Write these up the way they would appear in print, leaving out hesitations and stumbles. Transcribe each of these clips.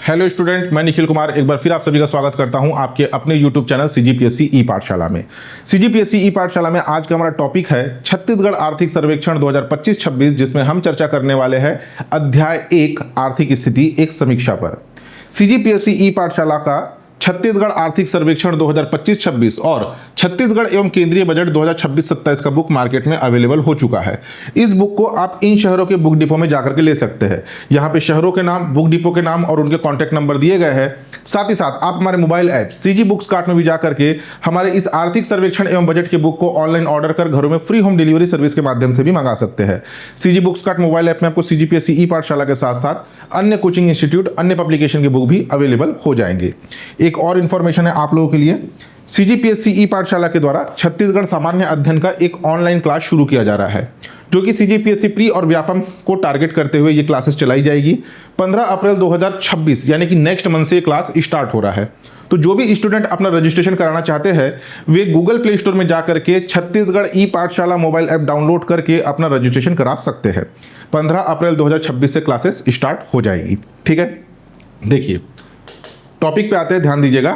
Hello student, मैं निखिल कुमार एक बार फिर आप सभी का स्वागत करता हूं आपके अपने यूट्यूब चैनल सीजीपीएससी ई पाठशाला में। सीजीपीएससी ई पाठशाला में आज का हमारा टॉपिक है छत्तीसगढ़ आर्थिक सर्वेक्षण 2025-26, जिसमें हम चर्चा करने वाले हैं अध्याय 1 आर्थिक स्थिति एक समीक्षा पर। सीजीपीएससी ई पाठशाला का छत्तीसगढ़ आर्थिक सर्वेक्षण 2025-26 और छत्तीसगढ़ एवं केंद्रीय बजट 2026-27 का बुक मार्केट में अवेलेबल हो चुका है। इस बुक को आप इन शहरों के बुक डिपो में जाकर के ले सकते हैं। यहाँ पे शहरों के नाम, बुक डिपो के नाम और उनके कॉन्टैक्ट नंबर दिए गए हैं। साथ ही साथ आप हमारे mobile app CG books cart में भी जाकर के हमारे इस आर्थिक सर्वेक्षण एवं बजट के बुक को ऑनलाइन ऑर्डर कर घरों में फ्री होम डिलीवरी सर्विस के माध्यम से भी मंगा सकते हैं। CG books cart mobile app में आपको सीजीपीएससी ई पाठशाला के साथ साथ अन्य कोचिंग इंस्टीट्यूट, अन्य पब्लिकेशन के बुक भी अवेलेबल हो जाएंगे। एक और इन्फॉर्मेशन है आप लोगों के लिए, सीजीपीएससी ई पाठशाला के द्वारा छत्तीसगढ़ सामान्य अध्ययन का एक ऑनलाइन क्लास शुरू किया जा रहा है, जो कि सीजीपीएससी प्री और व्यापम को टारगेट करते हुए ये क्लासेस चलाई जाएगी। 15 अप्रैल 2026 यानी कि नेक्स्ट मंथ से ये क्लास स्टार्ट हो रहा है। तो जो भी स्टूडेंट अपना रजिस्ट्रेशन कराना चाहते हैं वे गूगल प्ले स्टोर में जाकर के छत्तीसगढ़ ई पाठशाला मोबाइल ऐप डाउनलोड करके अपना रजिस्ट्रेशन करा सकते हैं। 15 अप्रैल 2026 से क्लासेस स्टार्ट हो जाएगी। ठीक है, देखिए टॉपिक पे आते हैं, ध्यान दीजिएगा।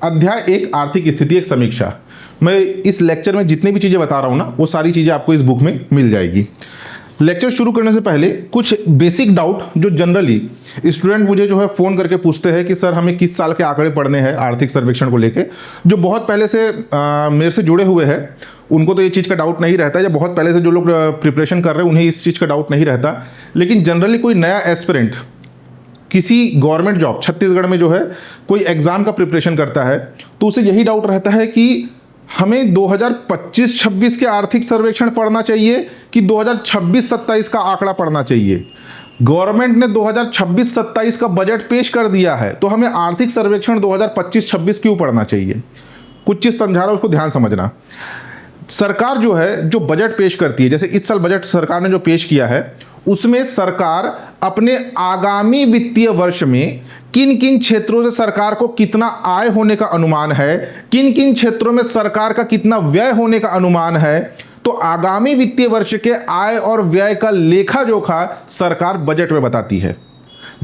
अध्याय 1 आर्थिक स्थिति एक समीक्षा। मैं इस लेक्चर में जितनी भी चीज़ें बता रहा हूँ ना, वो सारी चीज़ें आपको इस बुक में मिल जाएगी। लेक्चर शुरू करने से पहले कुछ बेसिक डाउट जो जनरली स्टूडेंट मुझे जो है फ़ोन करके पूछते हैं कि सर हमें किस साल के आंकड़े पढ़ने हैं आर्थिक सर्वेक्षण को लेके, जो बहुत पहले से मेरे से जुड़े हुए हैं उनको तो ये चीज़ का डाउट नहीं रहता, या बहुत पहले से जो लोग प्रिपरेशन कर रहे हैं उन्हें इस चीज़ का डाउट नहीं रहता। लेकिन जनरली कोई नया एस्पिरेंट किसी गवर्नमेंट जॉब छत्तीसगढ़ में जो है कोई एग्ज़ाम का प्रिपरेशन करता है तो उसे यही डाउट रहता है कि हमें 2025-26 के आर्थिक सर्वेक्षण पढ़ना चाहिए कि 2026-27 का आंकड़ा पढ़ना चाहिए। गवर्नमेंट ने 2026-27 का बजट पेश कर दिया है तो हमें आर्थिक सर्वेक्षण 2025-26 क्यों पढ़ना चाहिए। कुछ चीज़ समझा रहा हूँ, उसको ध्यान समझना। सरकार जो है जो बजट पेश करती है, जैसे इस साल बजट सरकार ने जो पेश किया है उसमें सरकार अपने आगामी वित्तीय वर्ष में किन किन क्षेत्रों से सरकार को कितना आय होने का अनुमान है, किन किन क्षेत्रों में सरकार का कितना व्यय होने का अनुमान है, तो आगामी वित्तीय वर्ष के आय और व्यय का लेखा जोखा सरकार बजट में बताती है।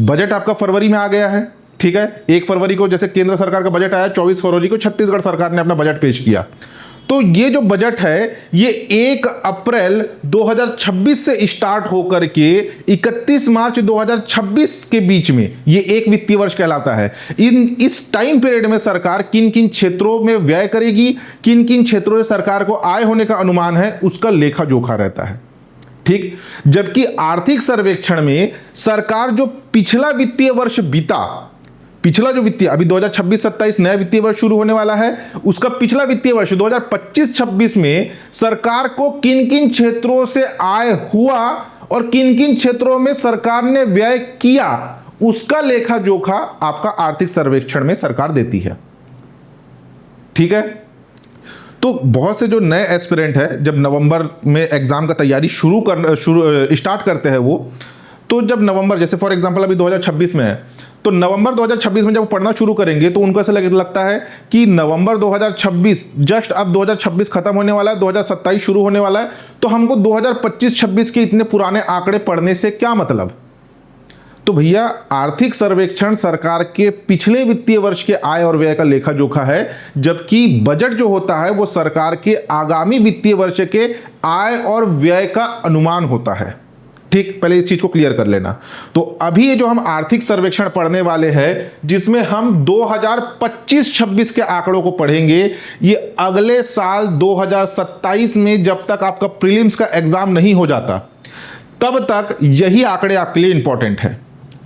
बजट आपका फरवरी में आ गया है, ठीक है। 1 फरवरी को जैसे केंद्र सरकार का बजट आया, 24 फरवरी को छत्तीसगढ़ सरकार ने अपना बजट पेश किया। तो ये जो बजट है ये 1 अप्रैल 2026 से स्टार्ट होकर के 31 मार्च 2026 के बीच में ये एक वित्तीय वर्ष कहलाता है। इस टाइम पीरियड में सरकार किन किन क्षेत्रों में व्यय करेगी, किन किन क्षेत्रों से सरकार को आय होने का अनुमान है, उसका लेखा जोखा रहता है। ठीक, जबकि आर्थिक सर्वेक्षण में सरकार जो पिछला वित्तीय वर्ष बीता, पिछला जो वित्तीय अभी 2026-27 नया वित्तीय वर्ष शुरू होने वाला है, उसका पिछला वित्तीय वर्ष 2025-26 में सरकार को किन किन क्षेत्रों से आय हुआ और किन किन क्षेत्रों में सरकार ने व्यय किया, उसका लेखा जोखा आपका आर्थिक सर्वेक्षण में सरकार देती है। ठीक है, तो बहुत से जो नए एस्पिरेंट है जब नवंबर में एग्जाम का तैयारी स्टार्ट करते हैं वो, तो जब नवंबर, जैसे फॉर एग्जांपल अभी 2026 में है, तो नवंबर 2026 में जब पढ़ना शुरू करेंगे तो उनको ऐसा लगता है कि नवंबर 2026 जस्ट अब 2026 खत्म होने वाला है, 2027 शुरू होने वाला है, तो हमको 2025-26 के इतने पुराने आंकड़े पढ़ने से क्या मतलब। तो भैया आर्थिक सर्वेक्षण सरकार के पिछले वित्तीय वर्ष के आय और व्यय का लेखा जोखा है, जबकि बजट जो होता है वो सरकार के आगामी वित्तीय वर्ष के आय और व्यय का अनुमान होता है। ठीक, पहले इस चीज को क्लियर कर लेना। तो अभी ये जो हम आर्थिक सर्वेक्षण पढ़ने वाले हैं जिसमें हम 2025-26 के आंकड़ों को पढ़ेंगे, ये अगले साल 2027 में जब तक आपका प्रीलिम्स का एग्जाम नहीं हो जाता तब तक यही आंकड़े आपके लिए इंपॉर्टेंट है।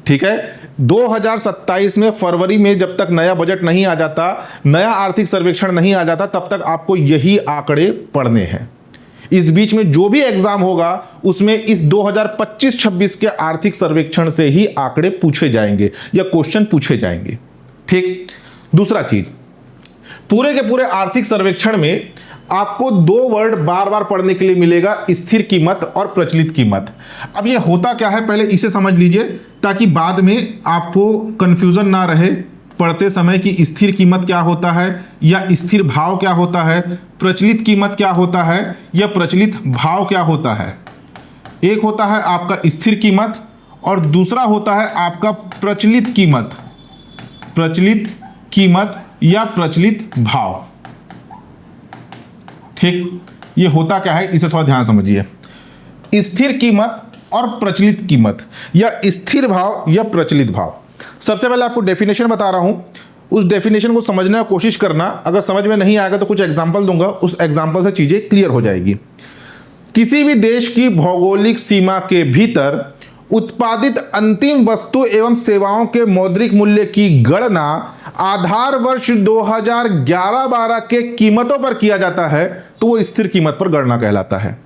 ठीक है, 2027 में फरवरी में जब तक नया बजट नहीं आ जाता, नया आर्थिक सर्वेक्षण नहीं आ जाता, तब तक आपको यही आंकड़े पढ़ने हैं। इस बीच में जो भी एग्जाम होगा उसमें इस 2025-26 के आर्थिक सर्वेक्षण से ही आंकड़े पूछे जाएंगे या क्वेश्चन पूछे जाएंगे। ठीक, दूसरा चीज, पूरे के पूरे आर्थिक सर्वेक्षण में आपको 2 वर्ड बार बार पढ़ने के लिए मिलेगा, स्थिर कीमत और प्रचलित कीमत। अब ये होता क्या है पहले इसे समझ लीजिए ताकि बाद में आपको कंफ्यूजन ना रहे पढ़ते समय कि स्थिर कीमत क्या होता है या स्थिर भाव क्या होता है, प्रचलित कीमत क्या होता है या प्रचलित भाव क्या होता है। एक होता है आपका स्थिर कीमत और दूसरा होता है आपका प्रचलित कीमत। प्रचलित कीमत या प्रचलित भाव। ठीक, ये होता क्या है इसे थोड़ा ध्यान समझिए। स्थिर कीमत और प्रचलित कीमत या स्थिर भाव या प्रचलित भाव। सबसे पहले आपको डेफिनेशन बता रहा हूं, उस डेफिनेशन को समझने की कोशिश करना। अगर समझ में नहीं आएगा तो कुछ एग्जांपल दूंगा, उस एग्जांपल से चीजें क्लियर हो जाएगी। किसी भी देश की भौगोलिक सीमा के भीतर उत्पादित अंतिम वस्तु एवं सेवाओं के मौद्रिक मूल्य की गणना आधार वर्ष 2011-12 के कीमतों पर किया जाता है तो वो स्थिर कीमत पर गणना कहलाता है।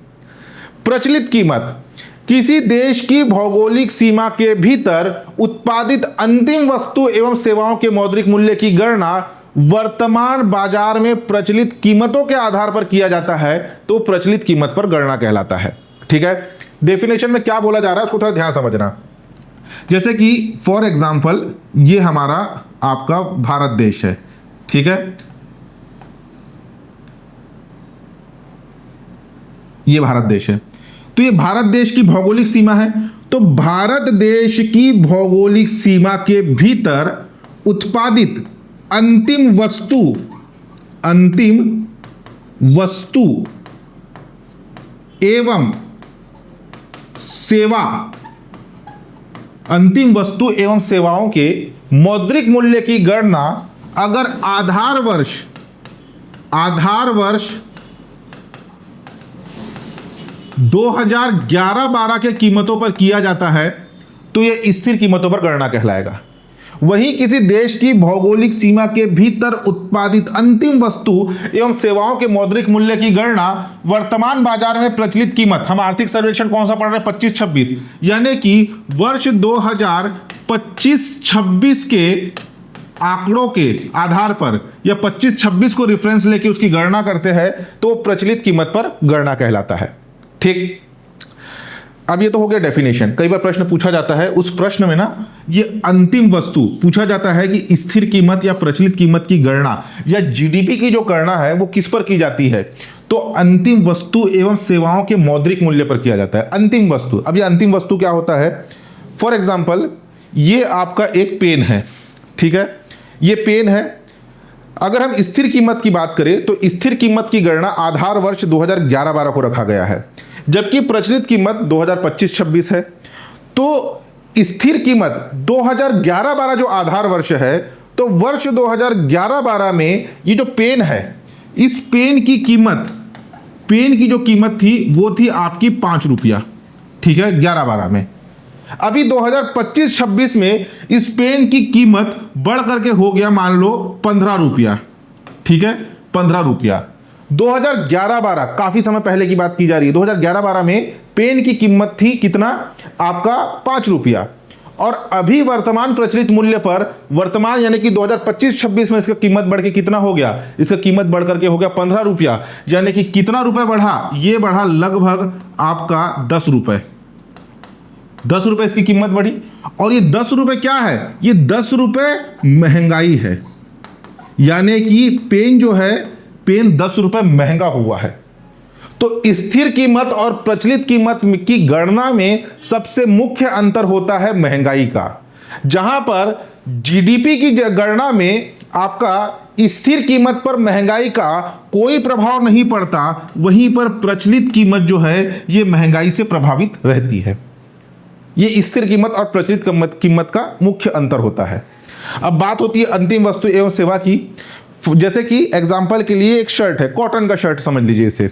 प्रचलित कीमत किसी देश की भौगोलिक सीमा के भीतर उत्पादित अंतिम वस्तु एवं सेवाओं के मौद्रिक मूल्य की गणना वर्तमान बाजार में प्रचलित कीमतों के आधार पर किया जाता है तो प्रचलित कीमत पर गणना कहलाता है। ठीक है, डेफिनेशन में क्या बोला जा रहा है उसको थोड़ा ध्यान समझना। जैसे कि फॉर एग्जांपल ये हमारा आपका भारत देश है, ठीक है, ये भारत देश है, तो ये भारत देश की भौगोलिक सीमा है। तो भारत देश की भौगोलिक सीमा के भीतर उत्पादित अंतिम वस्तु एवं सेवा, अंतिम वस्तु एवं सेवाओं के मौद्रिक मूल्य की गणना अगर आधार वर्ष 2011-12 के कीमतों पर किया जाता है तो यह स्थिर कीमतों पर गणना कहलाएगा। वहीं किसी देश की भौगोलिक सीमा के भीतर उत्पादित अंतिम वस्तु एवं सेवाओं के मौद्रिक मूल्य की गणना वर्तमान बाजार में प्रचलित कीमत, हम आर्थिक सर्वेक्षण कौन सा पढ़ रहे हैं 25-26, यानी कि वर्ष 2025-26 के आंकड़ों के आधार पर या 25-26 को रेफरेंस लेके उसकी गणना करते हैं तो प्रचलित कीमत पर गणना कहलाता है। ठीक, अब ये तो हो गया डेफिनेशन। कई बार प्रश्न पूछा जाता है, उस प्रश्न में ना ये अंतिम वस्तु पूछा जाता है कि स्थिर कीमत या प्रचलित कीमत की गणना या जीडीपी की जो गणना है वो किस पर की जाती है, तो अंतिम वस्तु एवं सेवाओं के मौद्रिक मूल्य पर किया जाता है। अंतिम वस्तु, अब ये अंतिम वस्तु क्या होता है, फॉर एग्जाम्पल ये आपका एक पेन है, ठीक है, ये पेन है। अगर हम स्थिर कीमत की बात करें तो स्थिर कीमत की गणना आधार वर्ष 2011-12 को रखा गया है, जबकि प्रचलित कीमत 2025-26 है। तो स्थिर कीमत 2011-12 जो आधार वर्ष है, तो वर्ष 2011-12 में ये जो पेन है, इस पेन की जो कीमत थी वो थी आपकी 5 रुपया, ठीक है, 11-12 में। अभी 2025-26 में इस पेन की कीमत बढ़ करके हो गया मान लो 15 रुपया, ठीक है, 15 रुपया। 2011-12 काफी समय पहले की बात की जा रही है। 2011-12 में पेन की कीमत थी कितना, आपका 5 रुपया, और अभी वर्तमान प्रचलित मूल्य पर वर्तमान यानी कि 2025-26 में इसका कीमत बढ़ के कितना हो गया, इसका कीमत बढ़ करके हो गया 15 रुपया। यानी कि कितना रुपए बढ़ा, ये बढ़ा लगभग आपका 10 रुपए, 10 रुपए इसकी कीमत बढ़ी। और ये 10 रुपए क्या है, ये 10 रुपए महंगाई है, यानी कि पेन जो है, पेन 10 रुपए महंगा हुआ है। तो स्थिर कीमत और प्रचलित कीमत की गणना में सबसे मुख्य अंतर होता है महंगाई का। जहां पर जीडीपी की गणना में आपका स्थिर कीमत पर महंगाई का कोई प्रभाव नहीं पड़ता, वहीं पर प्रचलित कीमत जो है ये महंगाई से प्रभावित रहती है। ये स्थिर कीमत और प्रचलित कीमत का मुख्य अंतर होता है। अब बात होती है अंतिम वस्तु एवं सेवा की। जैसे कि एग्जाम्पल के लिए एक शर्ट है, कॉटन का शर्ट समझ लीजिए इसे।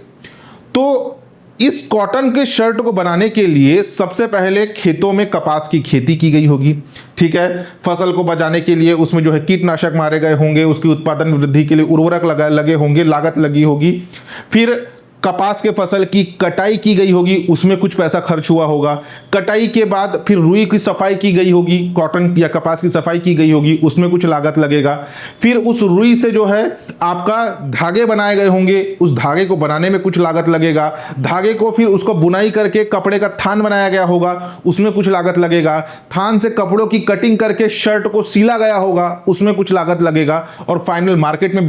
तो इस कॉटन के शर्ट को बनाने के लिए सबसे पहले खेतों में कपास की खेती की गई होगी, ठीक है, फसल को बचाने के लिए उसमें जो है कीटनाशक मारे गए होंगे, उसकी उत्पादन वृद्धि के लिए उर्वरक लगे होंगे, लागत लगी होगी। फिर कपास के फसल की कटाई की गई होगी, उसमें कुछ पैसा खर्च हुआ होगा। कटाई के बाद फिर रुई की सफाई की गई होगी, कॉटन या कपास की सफाई की गई होगी, उसमें कुछ लागत लगेगा। फिर उस रुई से जो है आपका धागे बनाए गए होंगे, उस धागे को बनाने में कुछ लागत लगेगा। धागे को फिर उसको बुनाई करके कपड़े का थान बनाया गया होगा, उसमें कुछ लागत लगेगा। थान से कपड़ों की कटिंग करके शर्ट को सिला गया होगा, उसमें कुछ लागत लगेगा। और फाइनल मार्केट में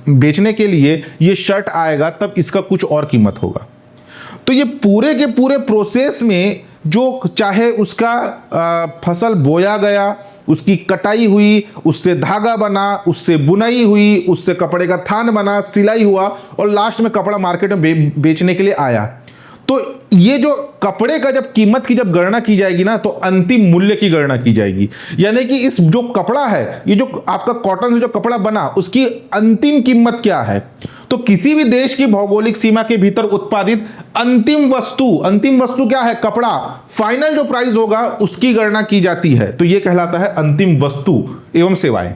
बेचने के लिए ये शर्ट आएगा, तब इसका कुछ और कीमत होगा। तो ये पूरे के पूरे प्रोसेस में जो चाहे उसका फसल बोया गया, उसकी कटाई हुई, उससे धागा बना, उससे बुनाई हुई, उससे कपड़े का थान बना, सिलाई हुआ और लास्ट में कपड़ा मार्केट में बेचने के लिए आया। तो ये जो कपड़े का जब कीमत की जब गणना की जाएगी ना, तो अंतिम मूल्य की गणना की जाएगी। यानी कि इस जो कपड़ा है, ये जो आपका कॉटन से जो कपड़ा बना, उसकी अंतिम कीमत क्या है। तो किसी भी देश की भौगोलिक सीमा के भीतर उत्पादित अंतिम वस्तु क्या है, कपड़ा, फाइनल जो प्राइस होगा उसकी गणना की जाती है। तो यह कहलाता है अंतिम वस्तु एवं सेवाएं।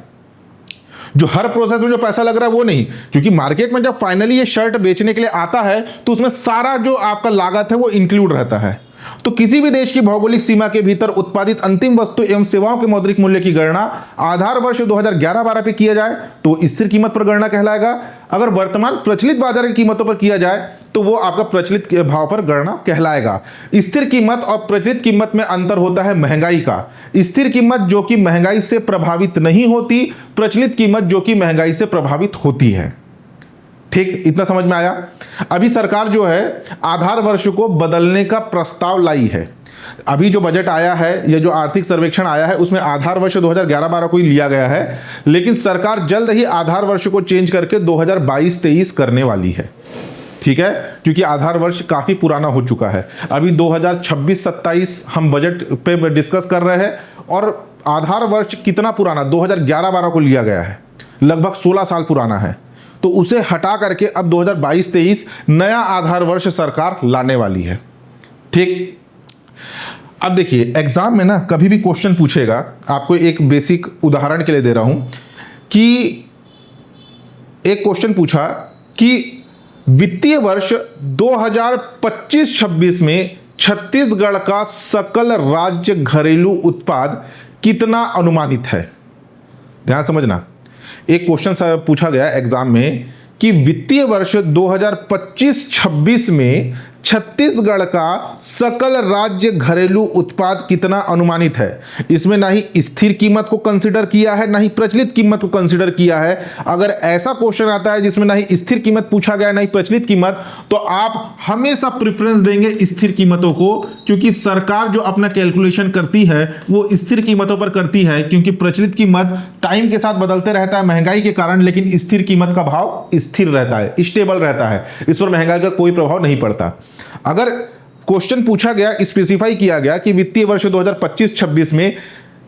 जो हर प्रोसेस में जो पैसा लग रहा है वो नहीं, क्योंकि मार्केट में जब फाइनली ये शर्ट बेचने के लिए आता है तो उसमें सारा जो आपका लागत है वो इंक्लूड रहता है। तो किसी भी देश की भौगोलिक सीमा के भीतर उत्पादित अंतिम वस्तु एवं सेवाओं के मौद्रिक मूल्य की गणना आधार वर्ष 2011-12 पे किया जाए तो स्थिर कीमत पर गणना कहलाएगा। अगर वर्तमान प्रचलित बाजार की कीमतों पर किया जाए तो वो आपका प्रचलित भाव पर गणना कहलाएगा। स्थिर कीमत और प्रचलित कीमत में अंतर होता है महंगाई का। स्थिर कीमत जो कि महंगाई से प्रभावित नहीं होती, प्रचलित कीमत जो कि महंगाई से प्रभावित होती है। ठीक, इतना समझ में आया। अभी सरकार जो है आधार वर्ष को बदलने का प्रस्ताव लाई है। अभी जो बजट आया है, ये जो आर्थिक सर्वेक्षण आया है, उसमें आधार वर्ष 2011-12 को ही लिया गया है, लेकिन सरकार जल्द ही आधार वर्ष को चेंज करके 2022-23 करने वाली है। ठीक है, क्योंकि आधार वर्ष काफी पुराना हो चुका है। अभी 2026-27 हम बजट पे डिस्कस कर रहे हैं और आधार वर्ष कितना पुराना, 2011-12 को लिया गया है, लगभग 16 साल पुराना है। तो उसे हटा करके अब 2022-23 नया आधार वर्ष सरकार लाने वाली है। ठीक, अब देखिए एग्जाम में ना कभी भी क्वेश्चन पूछेगा, आपको एक बेसिक उदाहरण के लिए दे रहा हूं कि एक क्वेश्चन पूछा कि वित्तीय वर्ष 2025-26 में छत्तीसगढ़ का सकल राज्य घरेलू उत्पाद कितना अनुमानित है। ध्यान समझना, एक क्वेश्चन पूछा गया एग्जाम में कि वित्तीय वर्ष 2025-26 में छत्तीसगढ़ का सकल राज्य घरेलू उत्पाद कितना अनुमानित है। इसमें ना ही स्थिर कीमत को कंसीडर किया है, ना ही प्रचलित कीमत को कंसीडर किया है। अगर ऐसा क्वेश्चन आता है जिसमें ना ही स्थिर कीमत पूछा गया ना ही प्रचलित कीमत, तो आप हमेशा प्रेफरेंस देंगे स्थिर कीमतों को, क्योंकि सरकार जो अपना कैलकुलेशन करती है वो स्थिर कीमतों पर करती है, क्योंकि प्रचलित कीमत टाइम के साथ बदलते रहता है महंगाई के कारण, लेकिन स्थिर कीमत का भाव स्थिर रहता है, स्टेबल रहता है, इस पर महंगाई का कोई प्रभाव नहीं पड़ता। अगर क्वेश्चन पूछा गया, स्पेसिफाई किया गया कि वित्तीय वर्ष 2025-26 में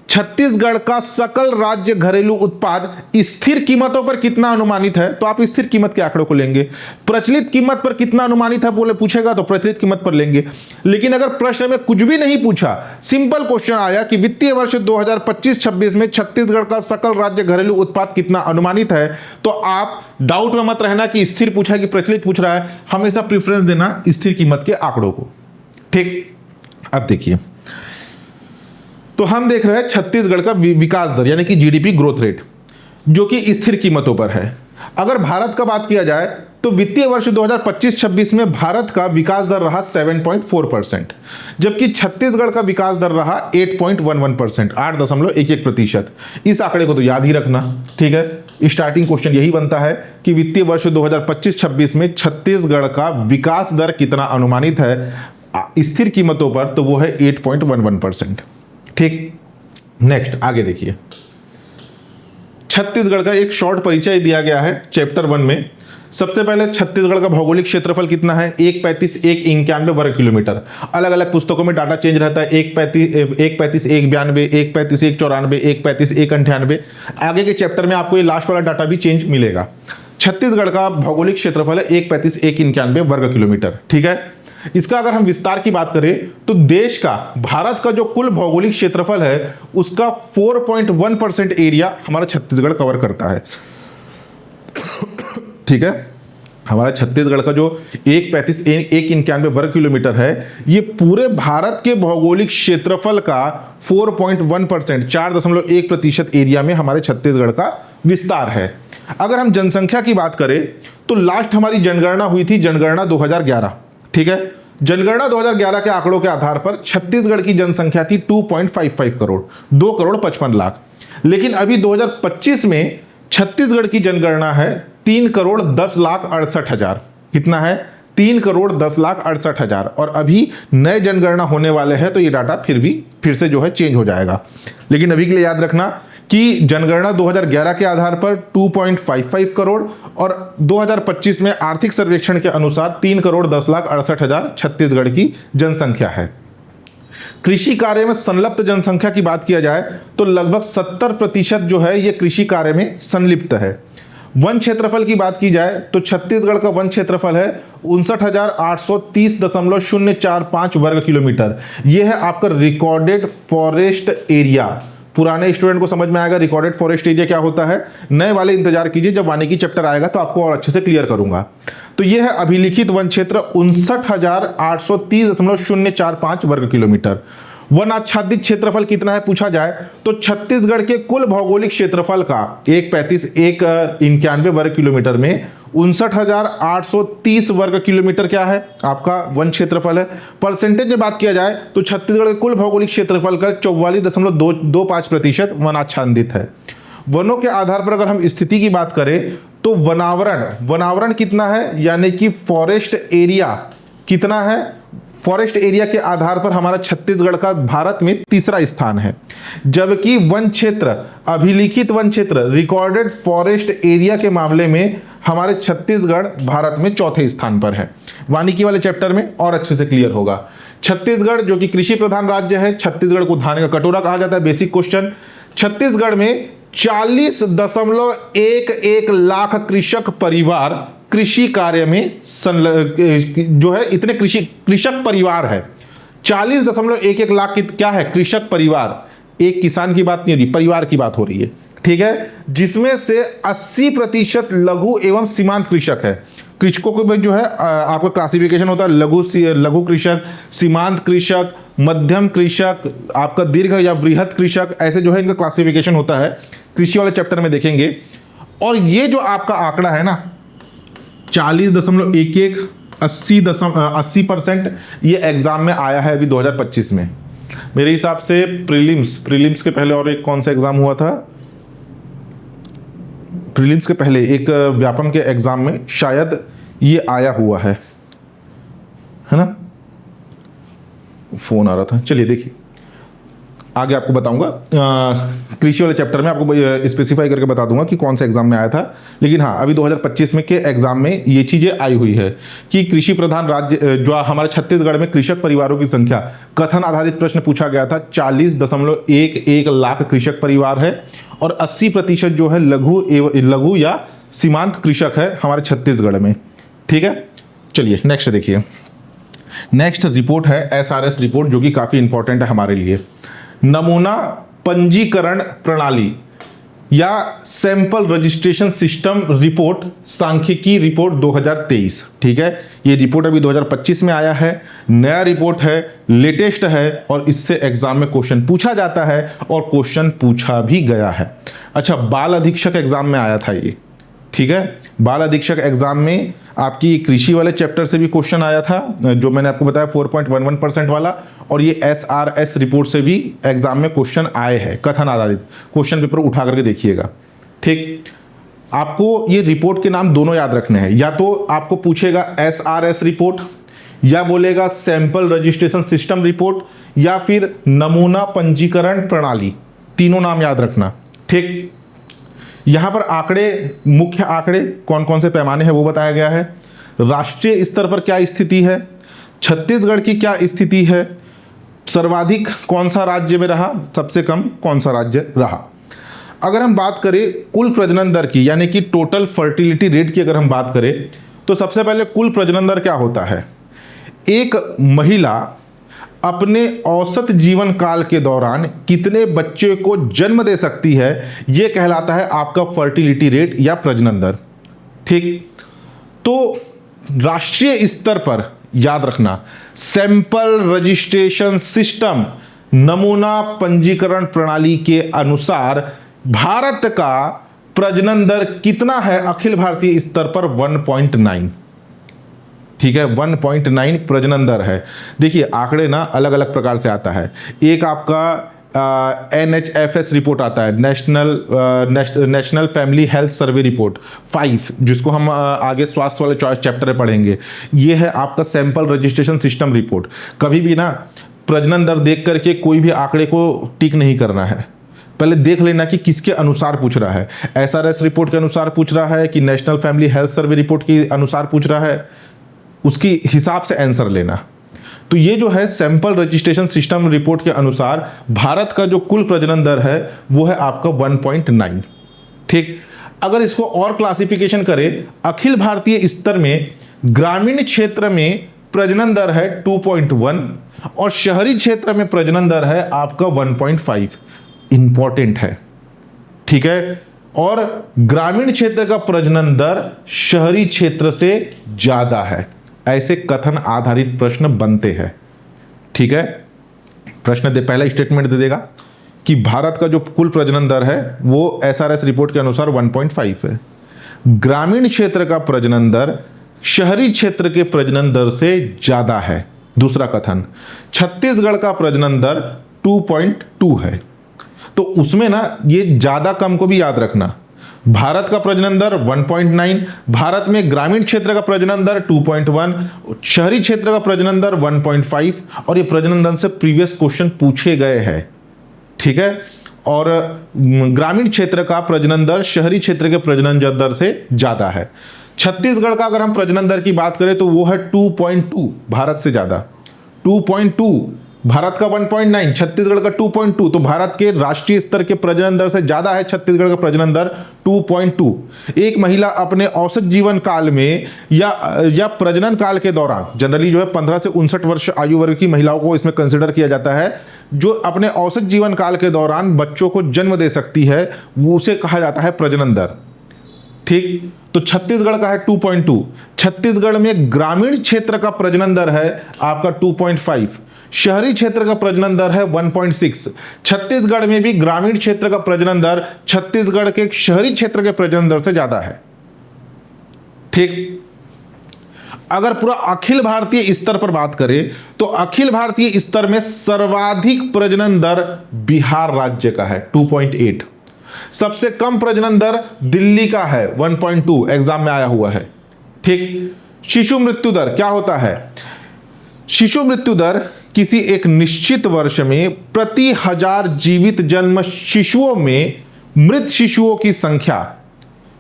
छत्तीसगढ़ का सकल राज्य घरेलू उत्पाद स्थिर कीमतों पर कितना अनुमानित है, तो आप स्थिर कीमत के आंकड़ों को लेंगे। प्रचलित कीमत पर कितना अनुमानित है बोले पूछेगा तो प्रचलित कीमत पर लेंगे। लेकिन अगर प्रश्न में कुछ भी नहीं पूछा, सिंपल क्वेश्चन आया कि वित्तीय वर्ष 2025-26 में छत्तीसगढ़ का सकल राज्य घरेलू उत्पाद कितना अनुमानित है, तो आप डाउट में मत रहना कि स्थिर पूछा है कि प्रचलित पूछ रहा है, हमेशा प्रेफरेंस देना स्थिर कीमत के आंकड़ों को। ठीक, अब देखिए, तो हम देख रहे हैं छत्तीसगढ़ का विकास दर यानी कि जीडीपी ग्रोथ रेट, जो कि स्थिर कीमतों पर है। अगर भारत का बात किया जाए तो वित्तीय वर्ष 2025-26 में भारत का विकास दर रहा 7.4%, जबकि छत्तीसगढ़ का विकास दर रहा 8.11%, 8.11%। इस आंकड़े को तो याद ही रखना। ठीक है, स्टार्टिंग क्वेश्चन यही बनता है कि वित्तीय वर्ष 2025-26 में छत्तीसगढ़ का विकास दर कितना अनुमानित है स्थिर कीमतों पर, तो वो है 8.11%। ठीक, नेक्स्ट आगे देखिए, छत्तीसगढ़ का एक शॉर्ट परिचय दिया गया है चैप्टर 1 में। सबसे पहले छत्तीसगढ़ का भौगोलिक क्षेत्रफल कितना है, 135 191 वर्ग किलोमीटर। अलग अलग पुस्तकों में डाटा चेंज रहता है, 135 192, 135 194, 135 198। आगे के चैप्टर में आपको ये लास्ट वाला डाटा भी चेंज मिलेगा। छत्तीसगढ़ का भौगोलिक क्षेत्रफल है 135 191 वर्ग किलोमीटर। ठीक है, इसका अगर हम विस्तार की बात करें तो देश का, भारत का जो कुल भौगोलिक क्षेत्रफल है उसका 4.1% एरिया हमारा छत्तीसगढ़ कवर करता है। ठीक है, हमारा छत्तीसगढ़ का जो 135 191 वर्ग किलोमीटर है, ये पूरे भारत के भौगोलिक क्षेत्रफल का 4.1%, 4.1% एरिया में हमारे छत्तीसगढ़ का विस्तार है। अगर हम जनसंख्या की बात करें तो लास्ट हमारी जनगणना हुई थी, जनगणना 2011। ठीक है, जनगणना 2011 के आंकड़ों के आधार पर छत्तीसगढ़ की जनसंख्या थी 2.55 करोड़, 2 करोड़ 55 लाख। लेकिन अभी 2025 में छत्तीसगढ़ की जनगणना है 3 करोड़ 10 लाख 68 हजार। कितना है? 3,10,68,000 और अभी नए जनगणना होने वाले हैं तो ये डाटा फिर से जो है चेंज हो जाएगा। लेकिन अभी के लिए याद रखना कि जनगणना 2011 के आधार पर 2.55 करोड़ और 2025 में आर्थिक सर्वेक्षण के अनुसार 3,10,68,000 छत्तीसगढ़ की जनसंख्या है। कृषि कार्य में संलिप्त जनसंख्या की बात किया जाए तो लगभग 70% जो है ये कृषि कार्य में संलिप्त है। वन क्षेत्रफल की बात की जाए तो छत्तीसगढ़ का वन क्षेत्रफल है 59,830.045 वर्ग किलोमीटर। यह है आपका रिकॉर्डेड फॉरेस्ट एरिया। पुराने स्टूडेंट को समझ में आएगा रिकॉर्डेड फॉरेस्ट एरिया क्या होता है, नए वाले इंतजार कीजिए, जब वानिकी चैप्टर आएगा तो आपको और अच्छे से क्लियर करूंगा। तो यह है अभिलिखित वन क्षेत्र 59,830.045 वर्ग किलोमीटर। वन आच्छादित क्षेत्रफल कितना है पूछा जाए तो छत्तीसगढ़ के कुल भौगोलिक क्षेत्रफल का 191 वर्ग किलोमीटर में 59,830 वर्ग किलोमीटर क्या है आपका वन क्षेत्रफल है। परसेंटेज में बात किया जाए तो छत्तीसगढ़ के कुल भौगोलिक क्षेत्रफल का 44.25% वन आच्छादित है। वनों के आधार पर अगर हम स्थिति की बात करें तो वनावरण कितना है, यानी कि फॉरेस्ट एरिया कितना है। फॉरेस्ट एरिया के आधार पर हमारा छत्तीसगढ़ का भारत में तीसरा स्थान है, जबकि वन क्षेत्र, अभिलिखित वन क्षेत्र, रिकॉर्डेड फॉरेस्ट एरिया के मामले में हमारे छत्तीसगढ़ भारत में चौथे स्थान पर है। वानिकी वाले चैप्टर में और अच्छे से क्लियर होगा। छत्तीसगढ़ जो कि कृषि प्रधान राज्य है, छत्तीसगढ़ को धान का कटोरा कहा जाता है। बेसिक क्वेश्चन, छत्तीसगढ़ में 40.11 लाख कृषक परिवार कृषि कार्य में जो है इतने कृषक परिवार है। 40.11 लाख की क्या है कृषक परिवार, एक किसान की बात नहीं हो रही, परिवार की बात हो रही है, ठीक है, जिसमें से 80% लघु एवं सीमांत कृषक है। कृषकों को जो है आपका क्लासिफिकेशन होता है लघु कृषक, सीमांत कृषक, मध्यम कृषक, आपका दीर्घ या बृहत कृषक, ऐसे जो है इनका क्लासिफिकेशन होता है, कृषि वाले चैप्टर में देखेंगे। और ये जो आपका आंकड़ा है ना 40.11 80%, ये एग्जाम में आया है अभी 2025 में। मेरे हिसाब से प्रीलिम्स के पहले और एक कौन सा एग्जाम हुआ था, प्रीलिम्स के पहले एक व्यापम के एग्जाम में शायद ये आया हुआ है ना। फोन आ रहा था, चलिए देखिए आगे आपको बताऊंगा। कृषि वाले चैप्टर में आपको स्पेसिफाई करके बता दूंगा कि कौन सा एग्जाम में आया था। लेकिन हाँ, अभी 2025 में के एग्जाम में ये चीजें आई हुई है कि कृषि प्रधान राज्य जो हमारे छत्तीसगढ़ में कृषक परिवारों की संख्या, कथन आधारित प्रश्न पूछा गया था, 40.11 लाख कृषक परिवार है और 80% जो है लघु या सीमांत कृषक है हमारे छत्तीसगढ़ में, ठीक है। चलिए नेक्स्ट देखिए। नेक्स्ट रिपोर्ट है SRS रिपोर्ट, जो कि काफी इंपॉर्टेंट है हमारे लिए। नमूना पंजीकरण प्रणाली या सैंपल रजिस्ट्रेशन सिस्टम रिपोर्ट, सांख्यिकी रिपोर्ट 2023, ठीक है। ये रिपोर्ट अभी 2025 में आया है, नया रिपोर्ट है, लेटेस्ट है और इससे एग्जाम में क्वेश्चन पूछा जाता है और क्वेश्चन पूछा भी गया है। अच्छा, बाल अधीक्षक एग्जाम में आया था ये, ठीक है। बाल अधीक्षक एग्जाम में आपकी कृषि वाले चैप्टर से भी क्वेश्चन आया था, जो मैंने आपको बताया 4.11% वाला, और ये SRS रिपोर्ट से भी एग्जाम में क्वेश्चन आए हैं, कथन आधारित। क्वेश्चन पेपर उठा करके देखिएगा, ठीक। आपको ये रिपोर्ट के नाम दोनों याद रखने हैं, या तो आपको पूछेगा SRS रिपोर्ट, या बोलेगा सैंपल रजिस्ट्रेशन सिस्टम रिपोर्ट, या फिर नमूना पंजीकरण प्रणाली, तीनों नाम याद रखना, ठीक। यहां पर आंकड़े, मुख्य आंकड़े कौन कौन से पैमाने हैं वो बताया गया है। राष्ट्रीय स्तर पर क्या स्थिति है, छत्तीसगढ़ की क्या स्थिति है, सर्वाधिक कौन सा राज्य में रहा, सबसे कम कौन सा राज्य रहा। अगर हम बात करें कुल प्रजनन दर की, यानी कि टोटल फर्टिलिटी रेट की अगर हम बात करें तो सबसे पहले कुल प्रजनन दर क्या होता है। एक महिला अपने औसत जीवन काल के दौरान कितने बच्चे को जन्म दे सकती है, यह कहलाता है आपका फर्टिलिटी रेट या प्रजनन दर, ठीक। तो राष्ट्रीय स्तर पर याद रखना, सैंपल रजिस्ट्रेशन सिस्टम, नमूना पंजीकरण प्रणाली के अनुसार भारत का प्रजनन दर कितना है अखिल भारतीय स्तर पर, 1.9, ठीक है। 1.9 प्रजनन दर है। देखिए आंकड़े ना अलग अलग प्रकार से आता है। एक आपका NHFS रिपोर्ट आता है, national family health survey report 5, जिसको हम आगे स्वास्थ्य वाले चैप्टर में पढ़ेंगे। ये है आपका सैंपल रजिस्ट्रेशन सिस्टम रिपोर्ट। कभी भी ना प्रजनन दर देख करके कोई भी आंकड़े को टिक नहीं करना है, पहले देख लेना कि किसके अनुसार पूछ रहा है। SRS रिपोर्ट के अनुसार पूछ रहा है कि national family health survey report के अनुसार पूछ रहा है, उसकी हिसाब से आंसर लेना। तो ये जो है सैंपल रजिस्ट्रेशन सिस्टम रिपोर्ट के अनुसार भारत का जो कुल प्रजनन दर है वो है आपका 1.9। ठीक, अगर इसको और क्लासिफिकेशन करें, अखिल भारतीय स्तर में ग्रामीण क्षेत्र में प्रजनन दर है 2.1 और शहरी क्षेत्र में प्रजनन दर है आपका 1.5। इंपॉर्टेंट है, ठीक है। और ग्रामीण क्षेत्र का प्रजनन दर शहरी क्षेत्र से ज्यादा है, ऐसे कथन आधारित प्रश्न बनते हैं, ठीक है। प्रश्न दे पहला स्टेटमेंट दे देगा कि भारत का जो कुल प्रजनन दर है वो SRS रिपोर्ट के अनुसार 1.5 है। ग्रामीण क्षेत्र का प्रजनन दर शहरी क्षेत्र के प्रजनन दर से ज्यादा है। दूसरा कथन, छत्तीसगढ़ का प्रजनन दर 2.2 है। तो उसमें ना ये ज्यादा कम को भी याद रखना। भारत का प्रजनन दर 1.9, भारत में ग्रामीण क्षेत्र का प्रजनन दर 2.1, शहरी क्षेत्र का प्रजनन दर 1.5, और ये प्रजनन दर से प्रीवियस क्वेश्चन पूछे गए हैं, ठीक है। और ग्रामीण क्षेत्र का प्रजनन दर शहरी क्षेत्र के प्रजनन दर से ज्यादा है। छत्तीसगढ़ का अगर हम प्रजनन दर की बात करें तो वो है 2.2, भारत से ज्यादा 2.2, भारत का 1.9, छत्तीसगढ़ का 2.2। तो भारत के राष्ट्रीय स्तर के प्रजनन दर से ज्यादा है छत्तीसगढ़ का प्रजनन दर 2.2। एक महिला अपने औसत जीवन काल में या प्रजनन काल के दौरान, जनरली जो है 15 से 59 वर्ष आयु वर्ग की महिलाओं को इसमें कंसिडर किया जाता है, जो अपने औसत जीवन काल के दौरान बच्चों को जन्म दे सकती है, वो उसे कहा जाता है प्रजनन दर, ठीक। तो छत्तीसगढ़ का है 2.2। छत्तीसगढ़ में ग्रामीण क्षेत्र का प्रजनन दर है आपका 2.5, शहरी क्षेत्र का प्रजनन दर है 1.6। छत्तीसगढ़ में भी ग्रामीण क्षेत्र का प्रजनन दर छत्तीसगढ़ के शहरी क्षेत्र के प्रजनन दर से ज्यादा है, ठीक। अगर पूरा अखिल भारतीय स्तर पर बात करें तो अखिल भारतीय स्तर में सर्वाधिक प्रजनन दर बिहार राज्य का है 2.8। सबसे कम प्रजनन दर दिल्ली का है 1.2, एग्जाम में आया हुआ है, ठीक। शिशु मृत्यु दर क्या होता है? शिशु मृत्यु दर किसी एक निश्चित वर्ष में प्रति 1000 जीवित जन्म शिशुओं में मृत शिशुओं की संख्या